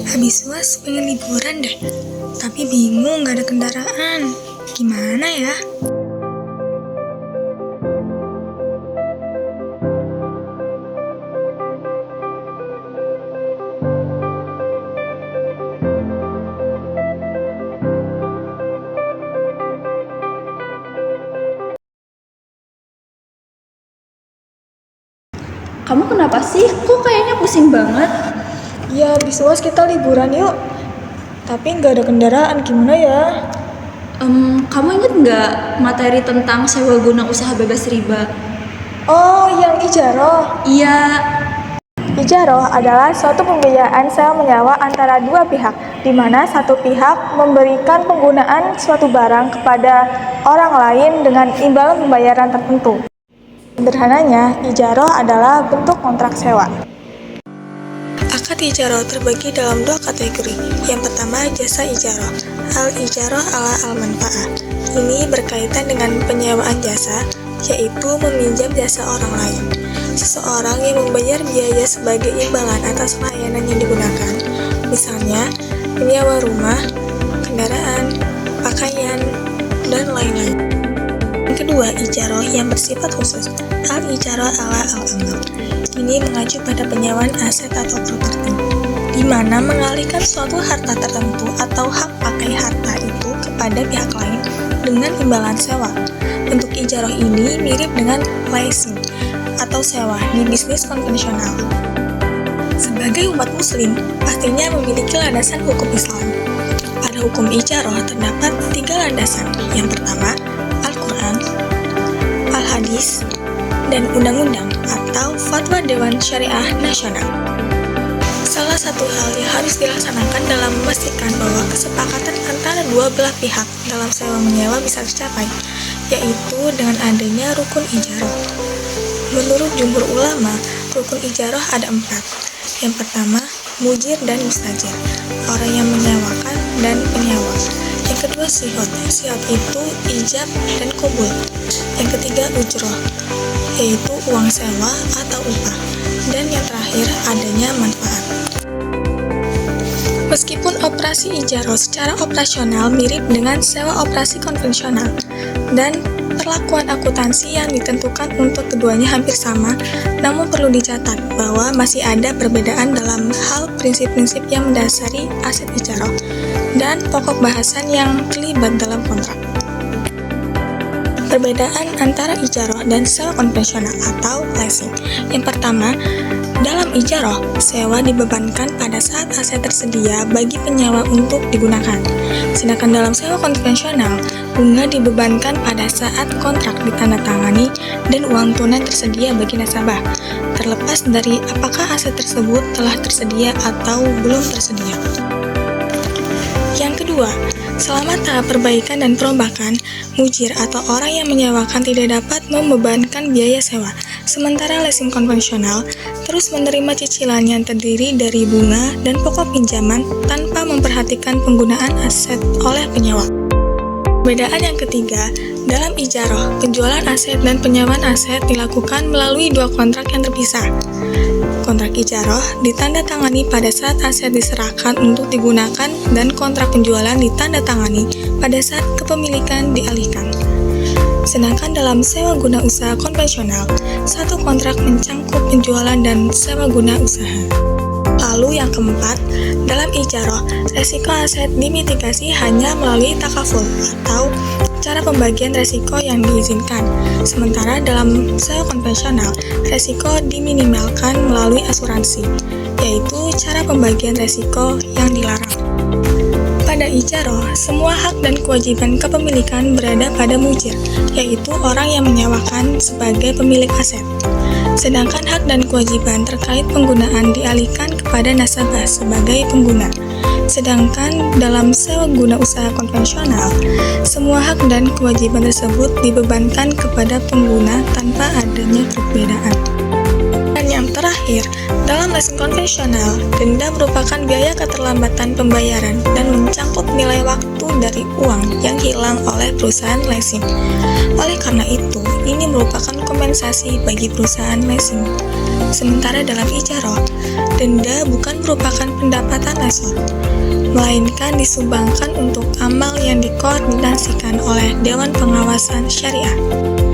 Habis UAS pengen liburan deh, tapi bingung gak ada kendaraan. Gimana ya? Kamu kenapa sih? Kok kayaknya pusing banget? Ya, habis UAS kita liburan yuk. Tapi nggak ada kendaraan, gimana ya? Kamu inget nggak materi tentang sewa guna usaha bebas riba? Oh, yang ijaroh. Iya, Ijaroh adalah suatu pembiayaan sewa menyewa antara dua pihak, di mana satu pihak memberikan penggunaan suatu barang kepada orang lain dengan imbalan pembayaran tertentu. Sederhananya, ijaroh adalah bentuk kontrak sewa. Akad ijaroh terbagi dalam dua kategori. Yang pertama, jasa ijaroh. Al-ijaroh ala al-manfa'ah. Ini berkaitan dengan penyewaan jasa, yaitu meminjam jasa orang lain. Seseorang yang membayar biaya sebagai imbalan atas layanan yang digunakan, misalnya menyewa rumah, kendaraan, pakaian, dan lain-lain. Yang kedua, ijaroh yang bersifat khusus. Al-ijaroh ala al-amal. Ini mengacu pada penyewaan aset atau properti, di mana mengalihkan suatu harta tertentu atau hak pakai harta itu kepada pihak lain dengan imbalan sewa. Bentuk ijaroh ini mirip dengan leasing atau sewa di bisnis konvensional. Sebagai umat muslim, pastinya memiliki landasan hukum Islam. Pada hukum ijaroh terdapat 3 landasan. Yang pertama, Al-Quran, Al-Hadis, dan undang-undang atau fatwa Dewan Syariah Nasional. Salah satu hal yang harus dilaksanakan dalam memastikan bahwa kesepakatan antara dua belah pihak dalam sewa menyewa bisa tercapai, yaitu dengan adanya rukun ijaroh. Menurut jumhur ulama, rukun ijaroh ada 4. Yang pertama, mujir dan mustajir, orang yang menyewakan dan penyewa. Yang kedua, sihot. Sihot itu ijab dan qabul. Yang ketiga, ujroh, yaitu uang sewa atau upah. Dan yang terakhir, adanya manfaat. Meskipun operasi ijaroh secara operasional mirip dengan sewa operasi konvensional, dan perlakuan akuntansi yang ditentukan untuk keduanya hampir sama, namun perlu dicatat bahwa masih ada perbedaan dalam hal prinsip-prinsip yang mendasari aset ijaroh dan pokok bahasan yang terlibat dalam kontrak. Perbedaan antara ijaroh dan sewa konvensional atau leasing. Yang pertama, dalam ijaroh, sewa dibebankan pada saat aset tersedia bagi penyewa untuk digunakan. Sedangkan dalam sewa konvensional, bunga dibebankan pada saat kontrak ditandatangani dan uang tunai tersedia bagi nasabah, terlepas dari apakah aset tersebut telah tersedia atau belum tersedia. Yang kedua, selama tahap perbaikan dan perombakan, mujir atau orang yang menyewakan tidak dapat membebankan biaya sewa, sementara leasing konvensional terus menerima cicilan yang terdiri dari bunga dan pokok pinjaman tanpa memperhatikan penggunaan aset oleh penyewa. Perbedaan yang ketiga, dalam ijaroh, penjualan aset dan penyewaan aset dilakukan melalui 2 kontrak yang terpisah. Kontrak ijaroh ditandatangani pada saat aset diserahkan untuk digunakan dan kontrak penjualan ditandatangani pada saat kepemilikan dialihkan. Sedangkan dalam sewa guna usaha konvensional, satu kontrak mencangkup penjualan dan sewa guna usaha. Lalu yang keempat, dalam ijaroh, resiko aset dimitigasi hanya melalui takaful atau cara pembagian resiko yang diizinkan. Sementara dalam sewa konvensional, resiko diminimalkan melalui asuransi, yaitu cara pembagian resiko yang dilarang. Pada ijaroh, semua hak dan kewajiban kepemilikan berada pada mujir, yaitu orang yang menyewakan sebagai pemilik aset. Sedangkan hak dan kewajiban terkait penggunaan dialihkan kepada nasabah sebagai pengguna. Sedangkan dalam sewa guna usaha konvensional, semua hak dan kewajiban tersebut dibebankan kepada pengguna tanpa adanya perbedaan. Dan yang terakhir, dalam leasing konvensional, denda merupakan biaya keterlambatan pembayaran dan mencangkup nilai waktu dari uang yang hilang oleh perusahaan leasing. Oleh karena itu, ini merupakan kompensasi bagi perusahaan leasing. Sementara dalam ijaroh, denda bukan merupakan pendapatan lesor, melainkan disumbangkan untuk amal yang dikoordinasikan oleh Dewan Pengawasan Syariah.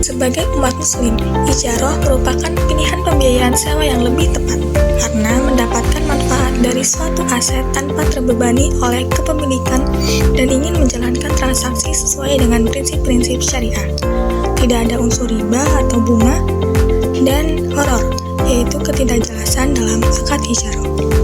Sebagai umat muslim, ijaroh merupakan pilihan pembiayaan sewa yang lebih tepat karena mendapatkan manfaat dari suatu aset tanpa terbebani oleh kepemilikan dan ingin menjalankan transaksi sesuai dengan prinsip-prinsip syariah. Tidak ada unsur riba atau bunga dan horor, yaitu ketidakjelasan dalam akad ijaroh.